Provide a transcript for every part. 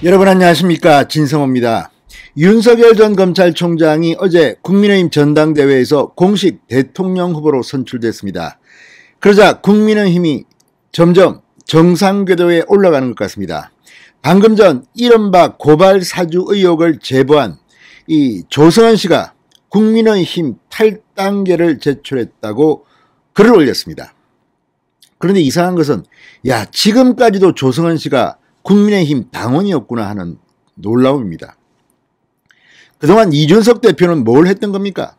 여러분 안녕하십니까, 진성호입니다. 윤석열 전 검찰총장이 어제 국민의힘 전당대회에서 공식 대통령 후보로 선출됐습니다. 그러자 국민의힘이 점점 정상궤도에 올라가는 것 같습니다. 방금 전 이른바 고발 사주 의혹을 제보한 이 조성은 씨가 국민의힘 탈당계를 제출했다고 글을 올렸습니다. 그런데 이상한 것은 지금까지도 조성은 씨가 국민의힘 당원이었구나 하는 놀라움입니다. 그동안 이준석 대표는 뭘 했던 겁니까?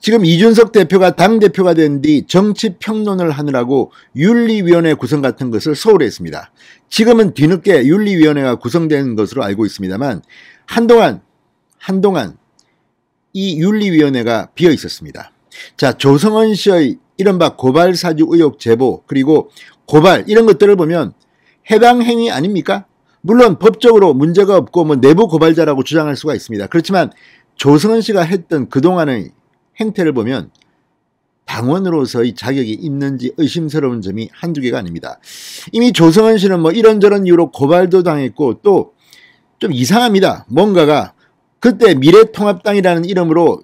지금 이준석 대표가 당대표가 된 뒤 정치 평론을 하느라고 윤리위원회 구성 같은 것을 소홀히 했습니다. 지금은 뒤늦게 윤리위원회가 구성된 것으로 알고 있습니다만 한동안 이 윤리위원회가 비어 있었습니다. 자, 조성은 씨의 이른바 고발 사주 의혹 제보 그리고 고발 이런 것들을 보면 해당 행위 아닙니까? 물론 법적으로 문제가 없고 내부 고발자라고 주장할 수가 있습니다. 그렇지만 조성은 씨가 했던 그동안의 행태를 보면 당원으로서의 자격이 있는지 의심스러운 점이 한두 개가 아닙니다. 이미 조성은 씨는 이런저런 이유로 고발도 당했고 또 좀 이상합니다. 뭔가가 그때 미래통합당이라는 이름으로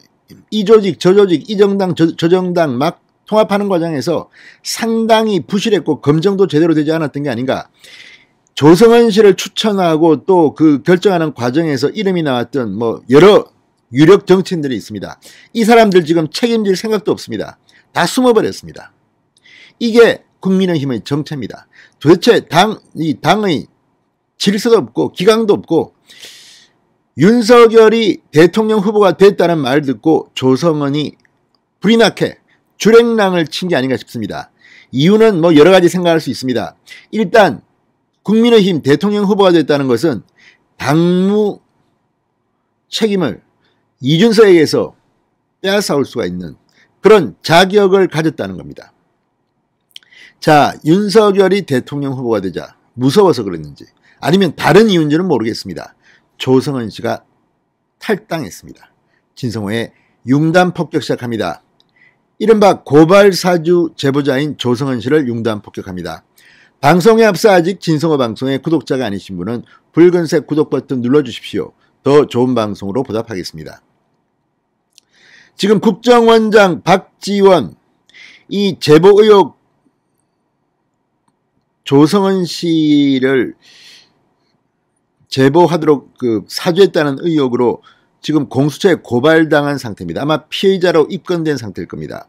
이 조직 저 조직 이 정당 저 정당 막 통합하는 과정에서 상당히 부실했고 검증도 제대로 되지 않았던 게 아닌가. 조성은 씨를 추천하고 또 그 결정하는 과정에서 이름이 나왔던 여러 유력 정치인들이 있습니다. 이 사람들 지금 책임질 생각도 없습니다. 다 숨어버렸습니다. 이게 국민의힘의 정체입니다. 도대체 이 당의 질서도 없고 기강도 없고 윤석열이 대통령 후보가 됐다는 말 듣고 조성은이 불이 나게 주랭랑을 친 게 아닌가 싶습니다. 이유는 여러 가지 생각할 수 있습니다. 일단 국민의힘 대통령 후보가 됐다는 것은 당무 책임을 이준석에게서 빼앗아올 수가 있는 그런 자격을 가졌다는 겁니다. 자, 윤석열이 대통령 후보가 되자 무서워서 그랬는지 아니면 다른 이유인지는 모르겠습니다. 조성은 씨가 탈당했습니다. 진성호의 융단 폭격 시작합니다. 이른바 고발사주 제보자인 조성은 씨를 융단 폭격합니다. 방송에 앞서 아직 진성호 방송의 구독자가 아니신 분은 붉은색 구독 버튼 눌러주십시오. 더 좋은 방송으로 보답하겠습니다. 지금 국정원장 박지원 이 제보 의혹 조성은 씨를 제보하도록 사주했다는 의혹으로 지금 공수처에 고발당한 상태입니다. 아마 피의자로 입건된 상태일 겁니다.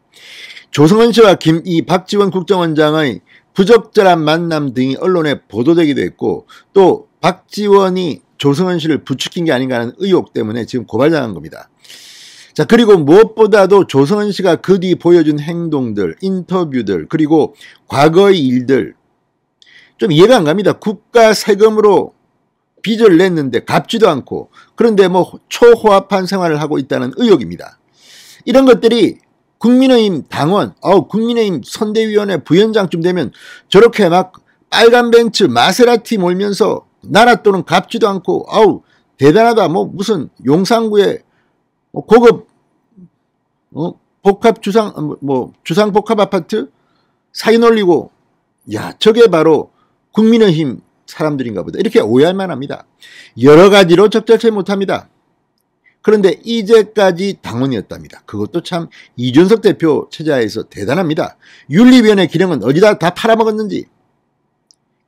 조성은 씨와 이 박지원 국정원장의 부적절한 만남 등이 언론에 보도되기도 했고 또 박지원이 조성은 씨를 부추긴 게 아닌가 하는 의혹 때문에 지금 고발당한 겁니다. 자, 그리고 무엇보다도 조성은 씨가 그 뒤 보여준 행동들, 인터뷰들 그리고 과거의 일들 좀 이해가 안 갑니다. 국가 세금으로 빚을 냈는데 갚지도 않고 그런데 초호합한 생활을 하고 있다는 의혹입니다. 이런 것들이 국민의힘 당원, 국민의힘 선대위원회 부위원장쯤 되면 저렇게 막 빨간 벤츠 마세라티 몰면서 나라 돈은 갚지도 않고 대단하다. 무슨 용산구에 고급 복합 주상 복합 아파트 사기 놀리고 저게 바로 국민의힘 사람들인가 보다 이렇게 오해할 만합니다. 여러 가지로 적절치 못합니다. 그런데 이제까지 당원이었답니다. 그것도 참 이준석 대표 체제하에서 대단합니다. 윤리위원회 기능은 어디다 다 팔아먹었는지.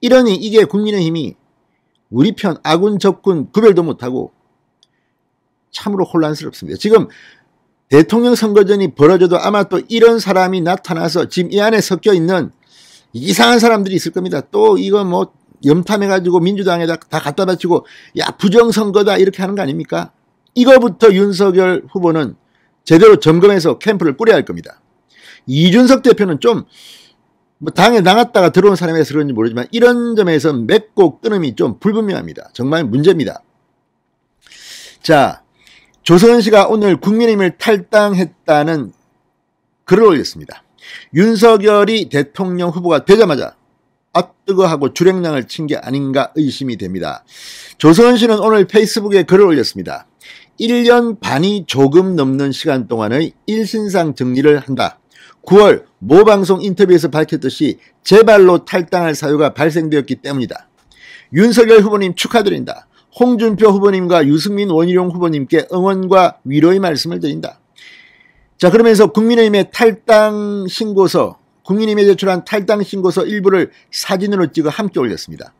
이러니 이게 국민의힘이 우리 편 아군 적군 구별도 못하고 참으로 혼란스럽습니다. 지금 대통령 선거전이 벌어져도 아마 또 이런 사람이 나타나서 지금 이 안에 섞여 있는 이상한 사람들이 있을 겁니다. 또 이거 염탐해가지고 민주당에다 다 갖다 바치고 부정선거다 이렇게 하는 거 아닙니까? 이거부터 윤석열 후보는 제대로 점검해서 캠프를 꾸려야 할 겁니다. 이준석 대표는 좀 당에 나갔다가 들어온 사람이라서 그런지 모르지만 이런 점에서 맺고 끊음이 좀 불분명합니다. 정말 문제입니다. 자, 조성은 씨가 오늘 국민의힘을 탈당했다는 글을 올렸습니다. 윤석열이 대통령 후보가 되자마자 뜨거하고 주랭랑을 친 게 아닌가 의심이 됩니다. 조성은 씨는 오늘 페이스북에 글을 올렸습니다. 1년 반이 조금 넘는 시간 동안의 일신상 정리를 한다. 9월 모 방송 인터뷰에서 밝혔듯이 제 발로 탈당할 사유가 발생되었기 때문이다. 윤석열 후보님 축하드린다. 홍준표 후보님과 유승민 원희룡 후보님께 응원과 위로의 말씀을 드린다. 자, 그러면서 국민의힘의 탈당 신고서, 국민의힘에 제출한 탈당 신고서 일부를 사진으로 찍어 함께 올렸습니다.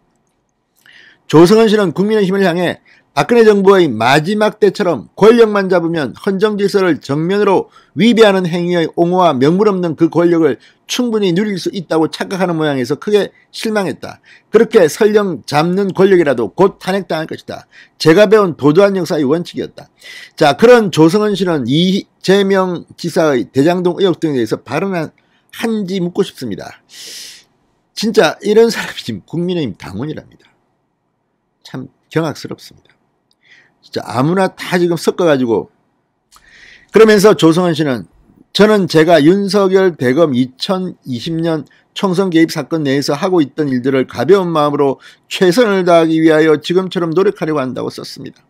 조성은 씨는 국민의힘을 향해 박근혜 정부의 마지막 때처럼 권력만 잡으면 헌정질서를 정면으로 위배하는 행위의 옹호와 명분없는 그 권력을 충분히 누릴 수 있다고 착각하는 모양에서 크게 실망했다. 그렇게 설령 잡는 권력이라도 곧 탄핵당할 것이다. 제가 배운 도도한 역사의 원칙이었다. 자, 그런 조성은 씨는 이재명 지사의 대장동 의혹 등에 대해서 발언한지 묻고 싶습니다. 진짜 이런 사람이 지금 국민의힘 당원이랍니다. 참 경악스럽습니다. 진짜 아무나 다 지금 섞어가지고. 그러면서 조성은 씨는 저는 제가 윤석열 대검 2020년 총선 개입 사건 내에서 하고 있던 일들을 가벼운 마음으로 최선을 다하기 위하여 지금처럼 노력하려고 한다고 썼습니다.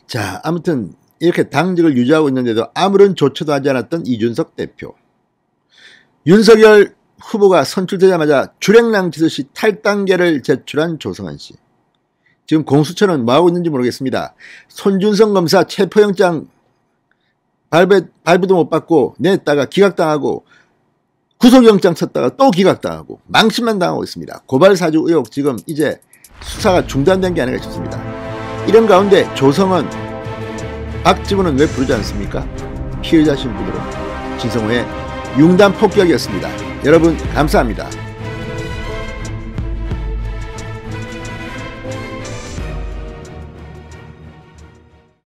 자, 아무튼 이렇게 당직을 유지하고 있는데도 아무런 조처도 하지 않았던 이준석 대표. 윤석열 후보가 선출되자마자 주랭랑 치듯이 탈당계를 제출한 조성은 씨. 지금 공수처는 뭐하고 있는지 모르겠습니다. 손준성 검사 체포영장 발부도 못 받고 냈다가 기각당하고 구속영장 쳤다가 또 기각당하고 망신만 당하고 있습니다. 고발사주 의혹 지금 이제 수사가 중단된 게 아닌가 싶습니다. 이런 가운데 조성은 박지훈은 왜 부르지 않습니까? 피의자 신분으로. 진성호의 융단 폭격이었습니다. 여러분 감사합니다.